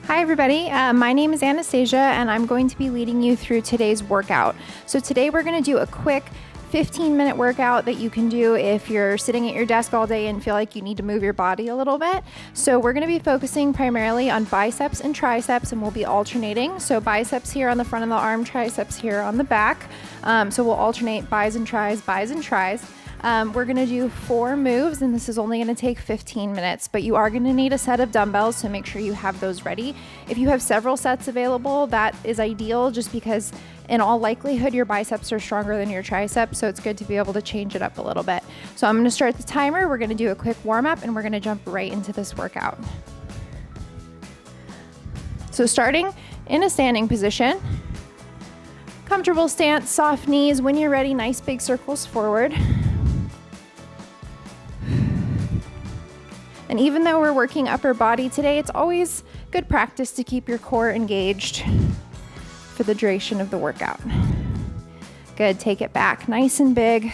Hi everybody, my name is Anastasia and I'm going to be leading you through today's workout. So today we're going to do a quick 15-minute workout that you can do if you're sitting at your desk all day and feel like you need to move your body a little bit. So we're going to be focusing primarily on biceps and triceps, and we'll be alternating. So biceps here on the front of the arm, triceps here on the back. So we'll alternate bis and tris, bis and tris. We're going to do 4 moves, and this is only going to take 15 minutes, but you are going to need a set of dumbbells, so make sure you have those ready. If you have several sets available, that is ideal, just because in all likelihood your biceps are stronger than your triceps, so it's good to be able to change it up a little bit. So I'm going to start the timer, we're going to do a quick warm-up, and we're going to jump right into this workout. So starting in a standing position, comfortable stance, soft knees. When you're ready, nice big circles forward. And even though we're working upper body today, it's always good practice to keep your core engaged for the duration of the workout. Good, take it back nice and big.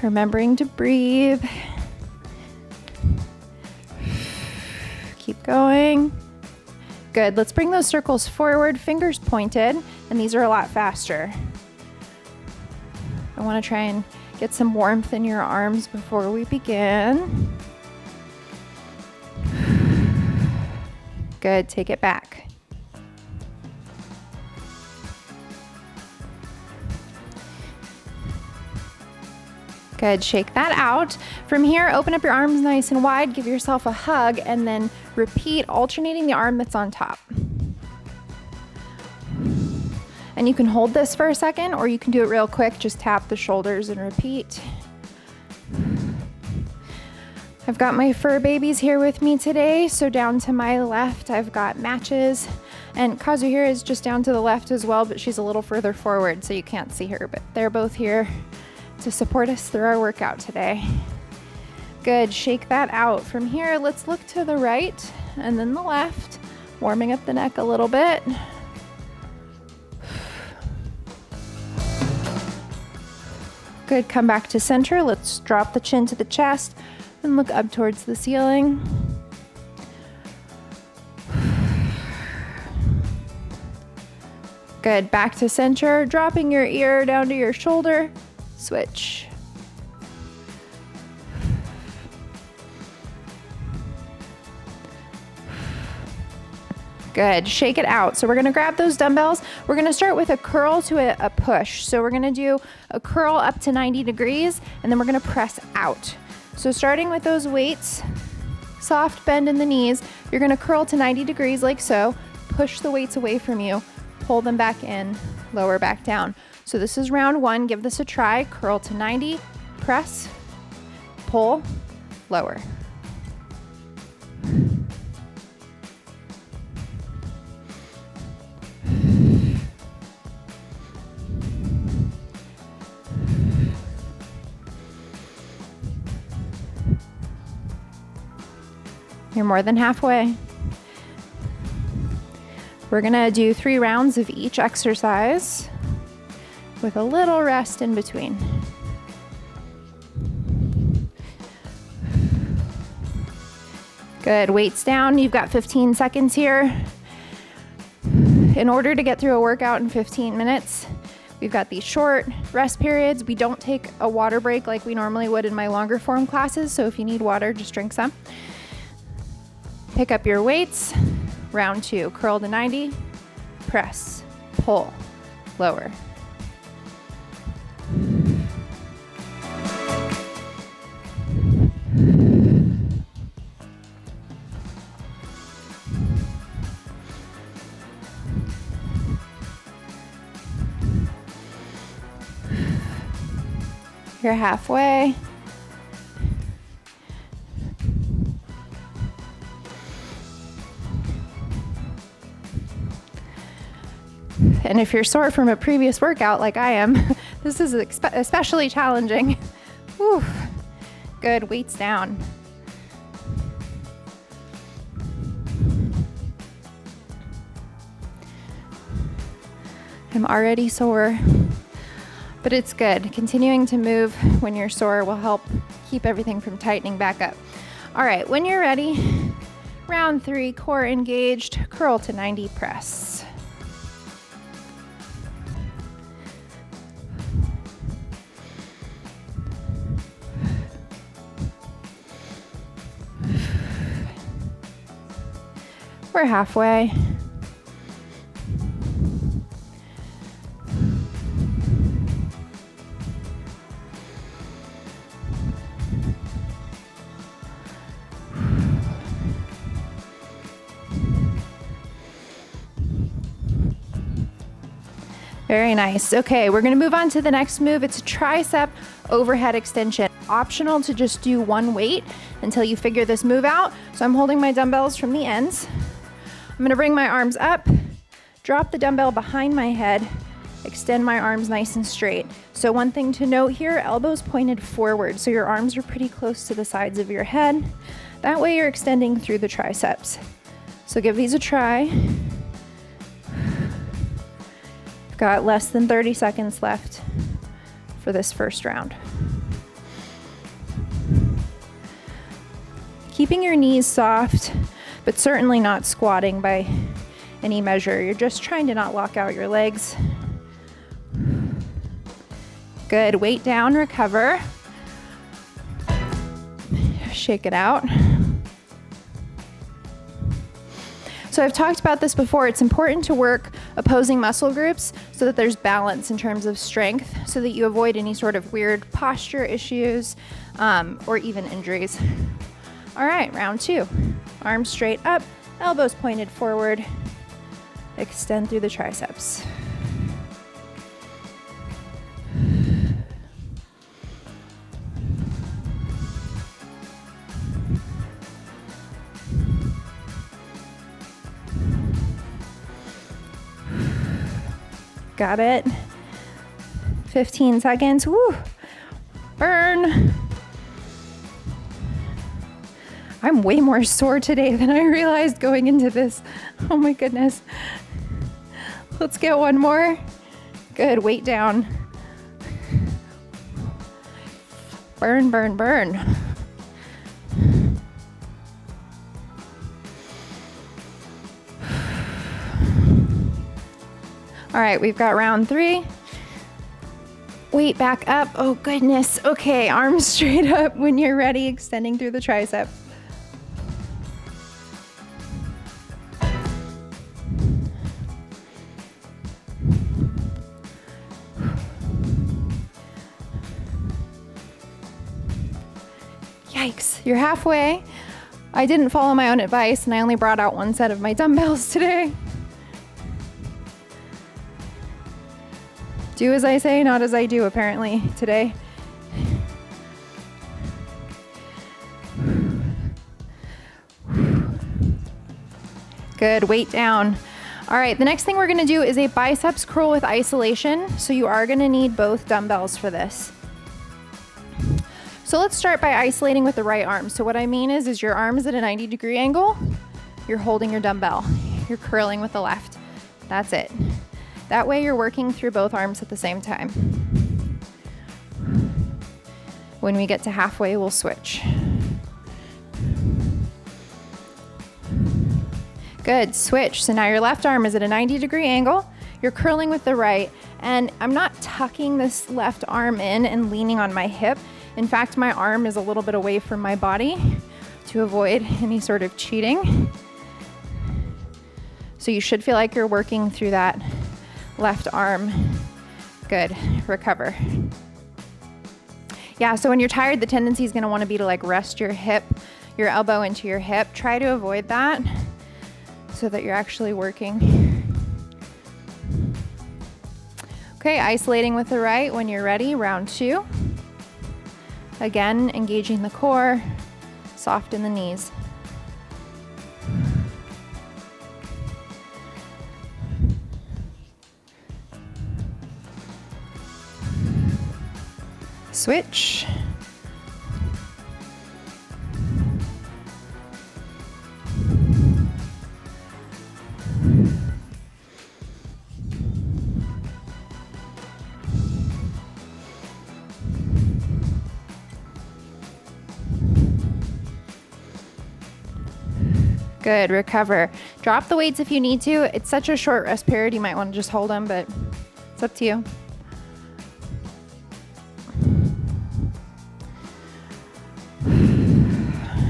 Remembering to breathe. Keep going. Good, let's bring those circles forward, fingers pointed, and these are a lot faster. I want to try and get some warmth in your arms before we begin. Good, take it back. Good, shake that out. From here, open up your arms nice and wide, give yourself a hug, and then repeat, alternating the arm that's on top. And you can hold this for a second, or you can do it real quick. Just tap the shoulders and repeat. I've got my fur babies here with me today. So down to my left, I've got Matches. And Kazuhira is just down to the left as well, but she's a little further forward, so you can't see her. But they're both here to support us through our workout today. Good, shake that out. From here, let's look to the right and then the left, warming up the neck a little bit. Good, come back to center. Let's drop the chin to the chest and look up towards the ceiling. Good, back to center, dropping your ear down to your shoulder. Switch. Good, shake it out. So we're gonna grab those dumbbells. We're gonna start with a curl to a push. So we're gonna do a curl up to 90 degrees, and then we're gonna press out. So starting with those weights, soft bend in the knees, you're gonna curl to 90 degrees like so, push the weights away from you, pull them back in, lower back down. So this is round 1, give this a try. Curl to 90, press, pull, lower. You're more than halfway. We're gonna do 3 rounds of each exercise with a little rest in between. Good, weights down. You've got 15 seconds here. In order to get through a workout in 15 minutes, we've got these short rest periods. We don't take a water break like we normally would in my longer form classes, so if you need water, just drink some. Pick up your weights. Round 2, curl to 90, press, pull, lower. You're halfway. And if you're sore from a previous workout like I am, this is especially challenging. Whew. Good, weights down. I'm already sore, but it's good. Continuing to move when you're sore will help keep everything from tightening back up. All right, when you're ready, Round 3, core engaged, curl to 90 press. We're halfway. Very nice. Okay, we're gonna move on to the next move. It's a tricep overhead extension. Optional to just do one weight until you figure this move out. So I'm holding my dumbbells from the ends. I'm gonna bring my arms up, drop the dumbbell behind my head, extend my arms nice and straight. So one thing to note here, elbows pointed forward, so your arms are pretty close to the sides of your head. That way you're extending through the triceps. So give these a try. Got less than 30 seconds left for this first round. Keeping your knees soft, but certainly not squatting by any measure. You're just trying to not lock out your legs. Good, weight down, recover. Shake it out. So I've talked about this before. It's important to work opposing muscle groups so that there's balance in terms of strength, so that you avoid any sort of weird posture issues or even injuries. All right, round 2. Arms straight up, elbows pointed forward. Extend through the triceps. Got it. 15 seconds. Woo. Burn. I'm way more sore today than I realized going into this. Oh my goodness. Let's get one more. Good, weight down. Burn, burn, burn. All right, we've got round 3. Weight back up. Oh goodness. Okay, arms straight up when you're ready, extending through the tricep. Yikes, you're halfway. I didn't follow my own advice and I only brought out one set of my dumbbells today. Do as I say, not as I do, apparently, today. Good, weight down. All right, the next thing we're gonna do is a biceps curl with isolation. So you are gonna need both dumbbells for this. So let's start by isolating with the right arm. So what I mean is your arm is at a 90-degree angle, you're holding your dumbbell, you're curling with the left. That's it. That way you're working through both arms at the same time. When we get to halfway, we'll switch. Good, switch. So now your left arm is at a 90-degree angle. You're curling with the right, and I'm not tucking this left arm in and leaning on my hip. In fact, my arm is a little bit away from my body to avoid any sort of cheating. So you should feel like you're working through that left arm. Good, recover. Yeah, so when you're tired, the tendency is gonna wanna be to like rest your hip, your elbow into your hip. Try to avoid that so that you're actually working. Okay, isolating with the right when you're ready, round 2. Again, engaging the core, soft in the knees. Switch. Good, recover. Drop the weights if you need to. It's such a short rest period, you might want to just hold them, but it's up to you.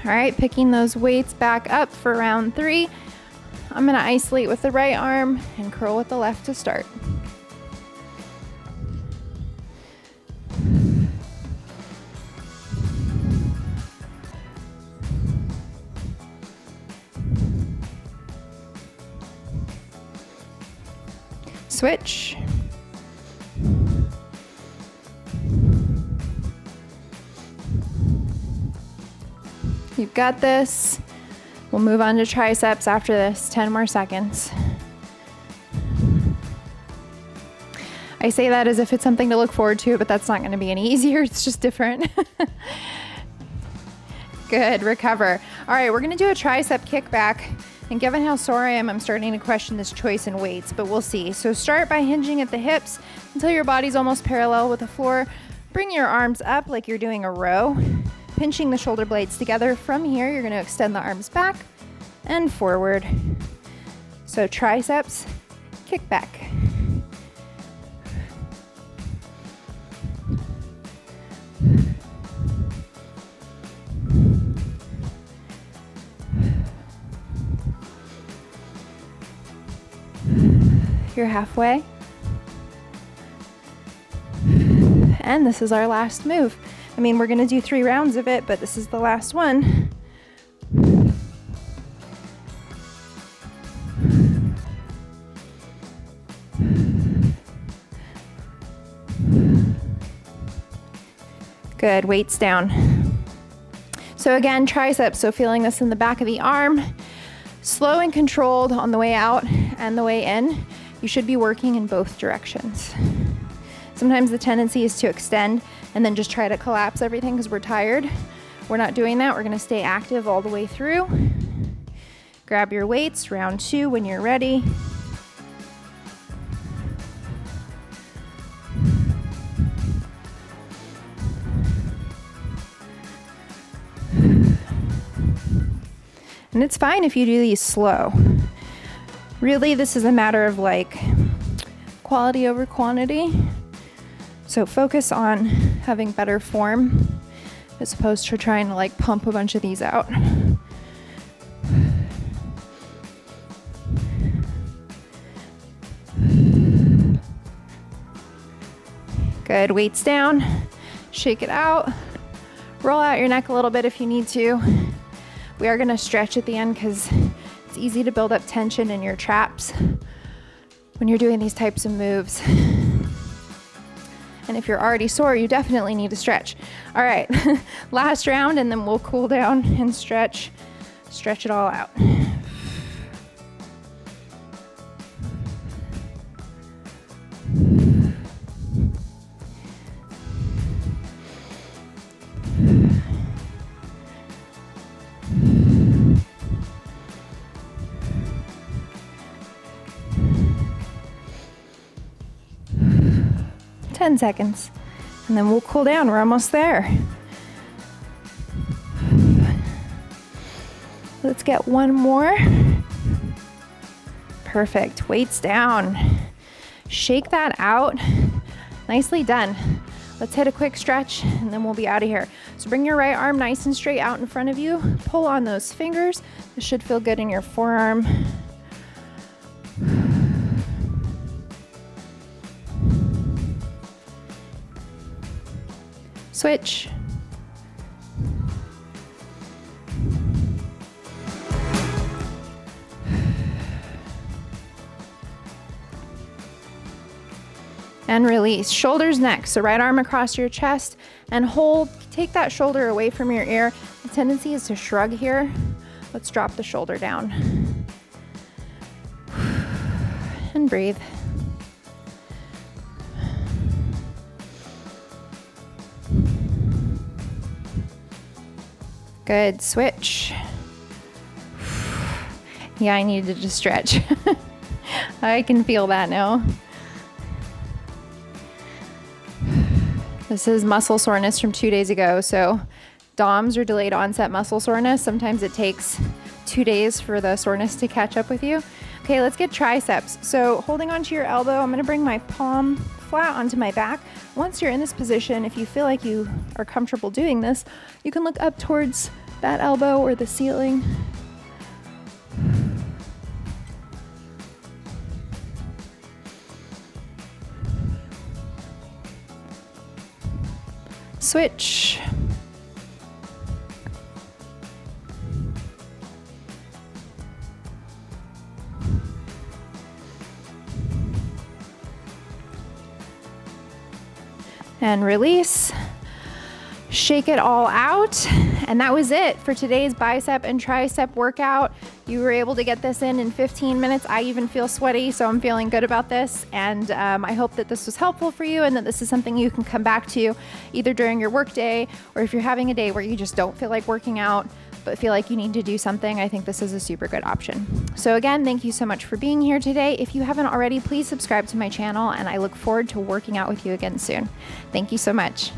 All right, picking those weights back up for round 3. I'm gonna isolate with the right arm and curl with the left to start. Switch. You've got this. We'll move on to triceps after this, 10 more seconds. I say that as if it's something to look forward to, but that's not gonna be any easier, it's just different. Good, recover. All right, we're gonna do a tricep kickback, and given how sore I am, I'm starting to question this choice in weights, but we'll see. So start by hinging at the hips until your body's almost parallel with the floor. Bring your arms up like you're doing a row, pinching the shoulder blades together. From here, you're gonna extend the arms back and forward. So triceps, kickback. You're halfway. And this is our last move. I mean, we're gonna do 3 rounds of it, but this is the last one. Good, weights down. So again, triceps, so feeling this in the back of the arm. Slow and controlled on the way out and the way in. You should be working in both directions. Sometimes the tendency is to extend and then just try to collapse everything because we're tired. We're not doing that. We're gonna stay active all the way through. Grab your weights, round 2 when you're ready. And it's fine if you do these slow. Really, this is a matter of like quality over quantity. So focus on having better form as opposed to trying to like pump a bunch of these out. Good, weights down, shake it out, roll out your neck a little bit if you need to. We are gonna stretch at the end because it's easy to build up tension in your traps when you're doing these types of moves. And if you're already sore, you definitely need to stretch. All right, last round and then we'll cool down and stretch it all out. Seconds, and then we'll cool down. We're almost there. Let's get one more. Perfect. Weights down. Shake that out. Nicely done. Let's hit a quick stretch and then we'll be out of here. So bring your right arm nice and straight out in front of you. Pull on those fingers. This should feel good in your forearm. Switch. And release. Shoulders next. So right arm across your chest and hold. Take that shoulder away from your ear. The tendency is to shrug here. Let's drop the shoulder down. And breathe. Good, switch. Yeah, I needed to stretch. I can feel that now. This is muscle soreness from 2 days ago. So DOMS or delayed onset muscle soreness, sometimes it takes 2 days for the soreness to catch up with you. Okay, let's get triceps. So holding onto your elbow, I'm gonna bring my palm flat onto my back. Once you're in this position, if you feel like you are comfortable doing this, you can look up towards that elbow or the ceiling. Switch. And release. Shake it all out. And that was it for today's bicep and tricep workout. You were able to get this in 15 minutes. I even feel sweaty, so I'm feeling good about this. And I hope that this was helpful for you and that this is something you can come back to either during your work day or if you're having a day where you just don't feel like working out but feel like you need to do something. I think this is a super good option. So again, thank you so much for being here today. If you haven't already, please subscribe to my channel and I look forward to working out with you again soon. Thank you so much.